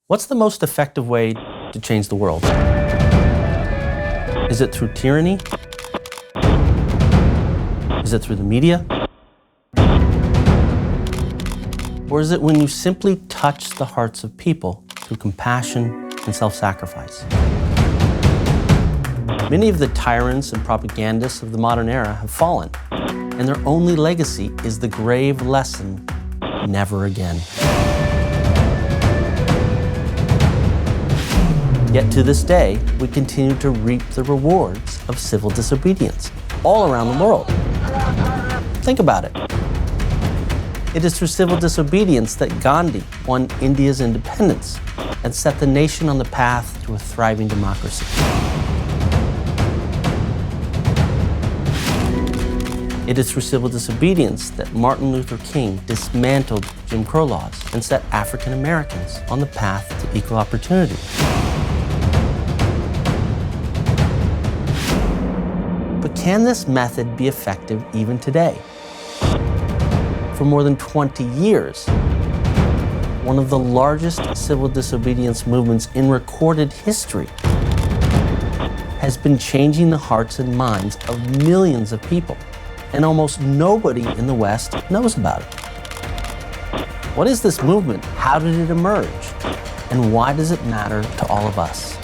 What's the most effective way to change the world? Is it through tyranny? Is it through the media? Or is it when you simply touch the hearts of people through compassion and self-sacrifice? Many of the tyrants and propagandists of the modern era have fallen, and their only legacy is the grave lesson, never again. Yet to this day, we continue to reap the rewards of civil disobedience all around the world. Think about it. It is through civil disobedience that Gandhi won India's independence and set the nation on the path to a thriving democracy. It is through civil disobedience that Martin Luther King dismantled Jim Crow laws and set African Americans on the path to equal opportunity. But can this method be effective even today? For more than 20 years, one of the largest civil disobedience movements in recorded history has been changing the hearts and minds of millions of people, and almost nobody in the West knows about it. What is this movement? How did it emerge? And why does it matter to all of us?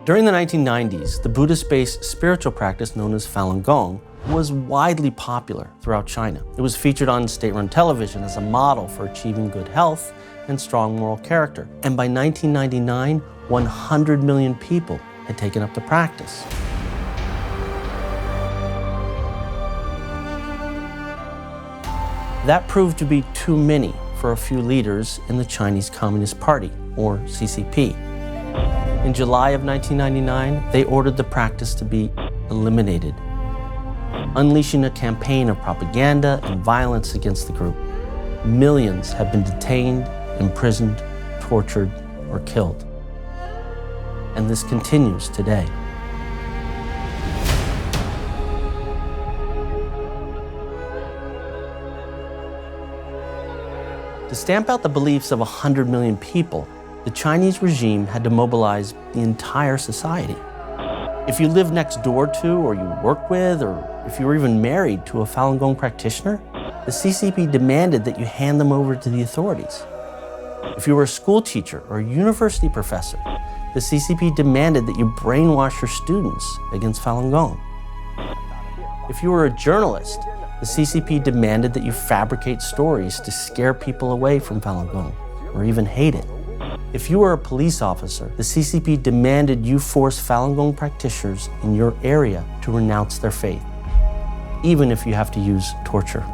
During the 1990s, the Buddhist-based spiritual practice known as Falun Gong was widely popular throughout China. It was featured on state-run television as a model for achieving good health and strong moral character. And by 1999, 100 million people had taken up the practice. That proved to be too many for a few leaders in the Chinese Communist Party, or CCP. In July of 1999, they ordered the practice to be eliminated, unleashing a campaign of propaganda and violence against the group. Millions have been detained, imprisoned, tortured, or killed. And this continues today. To stamp out the beliefs of 100 million people, the Chinese regime had to mobilize the entire society. If you lived next door to, or you worked with, or if you were even married to a Falun Gong practitioner, the CCP demanded that you hand them over to the authorities. If you were a school teacher or a university professor, the CCP demanded that you brainwash your students against Falun Gong. If you were a journalist, the CCP demanded that you fabricate stories to scare people away from Falun Gong, or even hate it. If you were a police officer, the CCP demanded you force Falun Gong practitioners in your area to renounce their faith, even if you have to use torture.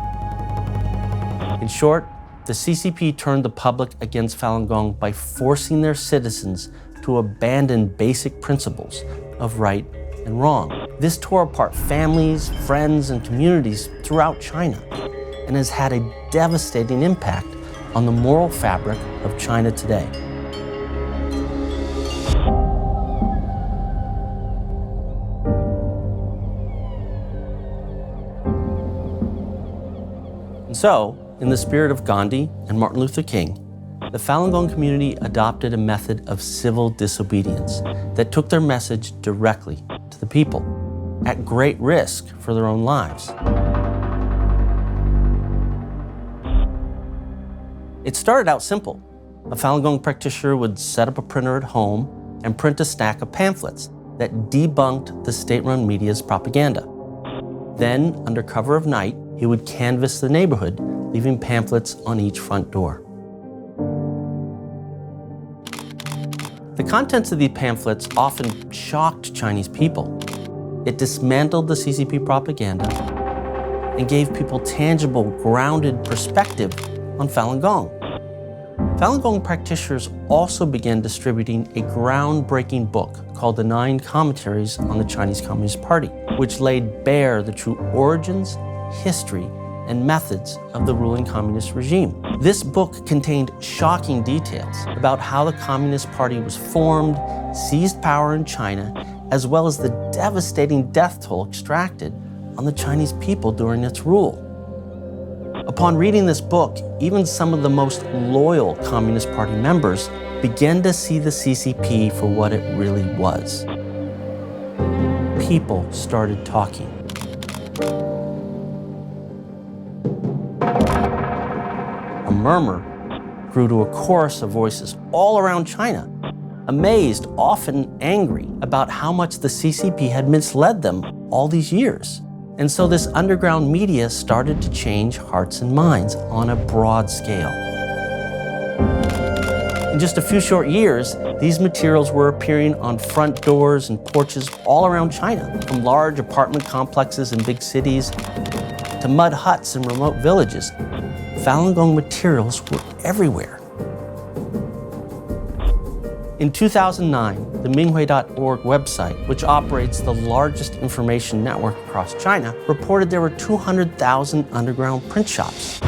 In short, the CCP turned the public against Falun Gong by forcing their citizens to abandon basic principles of right and wrong. This tore apart families, friends, and communities throughout China, and has had a devastating impact on the moral fabric of China today. And so, in the spirit of Gandhi and Martin Luther King, the Falun Gong community adopted a method of civil disobedience that took their message directly to the people, at great risk for their own lives. It started out simple. A Falun Gong practitioner would set up a printer at home and print a stack of pamphlets that debunked the state-run media's propaganda. Then, under cover of night, he would canvass the neighborhood, leaving pamphlets on each front door. The contents of these pamphlets often shocked Chinese people. It dismantled the CCP propaganda and gave people tangible, grounded perspective on Falun Gong. Falun Gong practitioners also began distributing a groundbreaking book called The 9 Commentaries on the Chinese Communist Party, which laid bare the true origins, history, and methods of the ruling communist regime. This book contained shocking details about how the Communist Party was formed, seized power in China, as well as the devastating death toll extracted on the Chinese people during its rule. Upon reading this book, even some of the most loyal Communist Party members began to see the CCP for what it really was. People started talking. A murmur grew to a chorus of voices all around China, amazed, often angry, about how much the CCP had misled them all these years. And so this underground media started to change hearts and minds on a broad scale. In just a few short years, these materials were appearing on front doors and porches all around China, from large apartment complexes in big cities to mud huts in remote villages. Falun Gong materials were everywhere. In 2009, the Minghui.org website, which operates the largest information network across China, reported there were 200,000 underground print shops,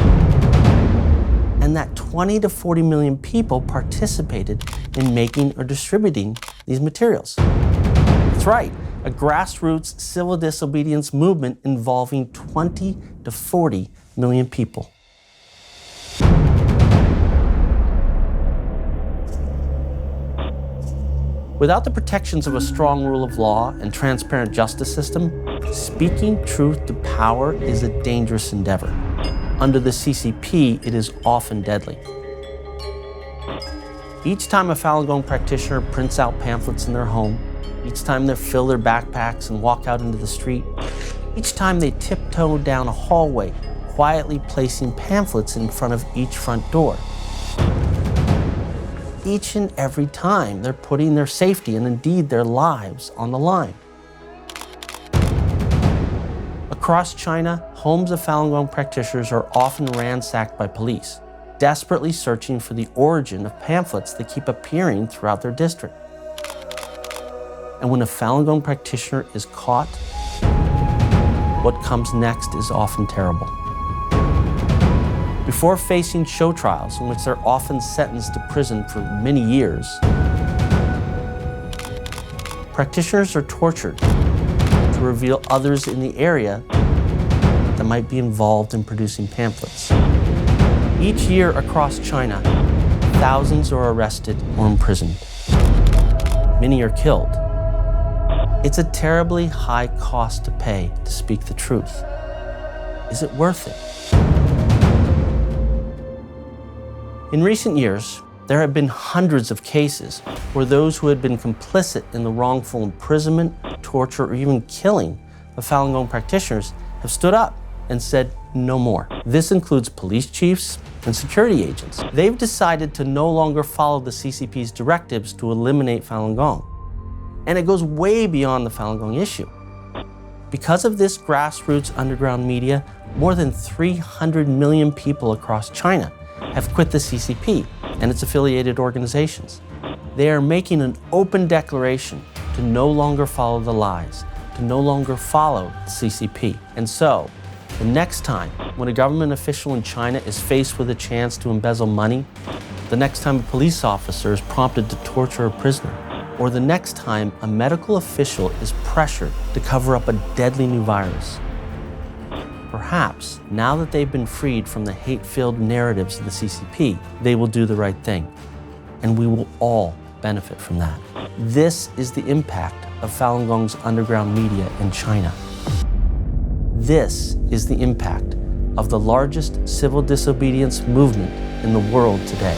and that 20 to 40 million people participated in making or distributing these materials. That's right, a grassroots civil disobedience movement involving 20 to 40 million people. Without the protections of a strong rule of law and transparent justice system, speaking truth to power is a dangerous endeavor. Under the CCP, it is often deadly. Each time a Falun Gong practitioner prints out pamphlets in their home, each time they fill their backpacks and walk out into the street, each time they tiptoe down a hallway, quietly placing pamphlets in front of each front door, each and every time they're putting their safety and indeed their lives on the line. Across China, homes of Falun Gong practitioners are often ransacked by police, desperately searching for the origin of pamphlets that keep appearing throughout their district. And when a Falun Gong practitioner is caught, what comes next is often terrible. Before facing show trials in which they're often sentenced to prison for many years, practitioners are tortured to reveal others in the area that might be involved in producing pamphlets. Each year across China, thousands are arrested or imprisoned. Many are killed. It's a terribly high cost to pay to speak the truth. Is it worth it? In recent years, there have been hundreds of cases where those who had been complicit in the wrongful imprisonment, torture, or even killing of Falun Gong practitioners have stood up and said no more. This includes police chiefs and security agents. They've decided to no longer follow the CCP's directives to eliminate Falun Gong. And it goes way beyond the Falun Gong issue. Because of this grassroots underground media, more than 300 million people across China have quit the CCP and its affiliated organizations. They are making an open declaration to no longer follow the lies, to no longer follow the CCP. And so, the next time when a government official in China is faced with a chance to embezzle money, the next time a police officer is prompted to torture a prisoner, or the next time a medical official is pressured to cover up a deadly new virus, perhaps, now that they've been freed from the hate-filled narratives of the CCP, they will do the right thing. And we will all benefit from that. This is the impact of Falun Gong's underground media in China. This is the impact of the largest civil disobedience movement in the world today.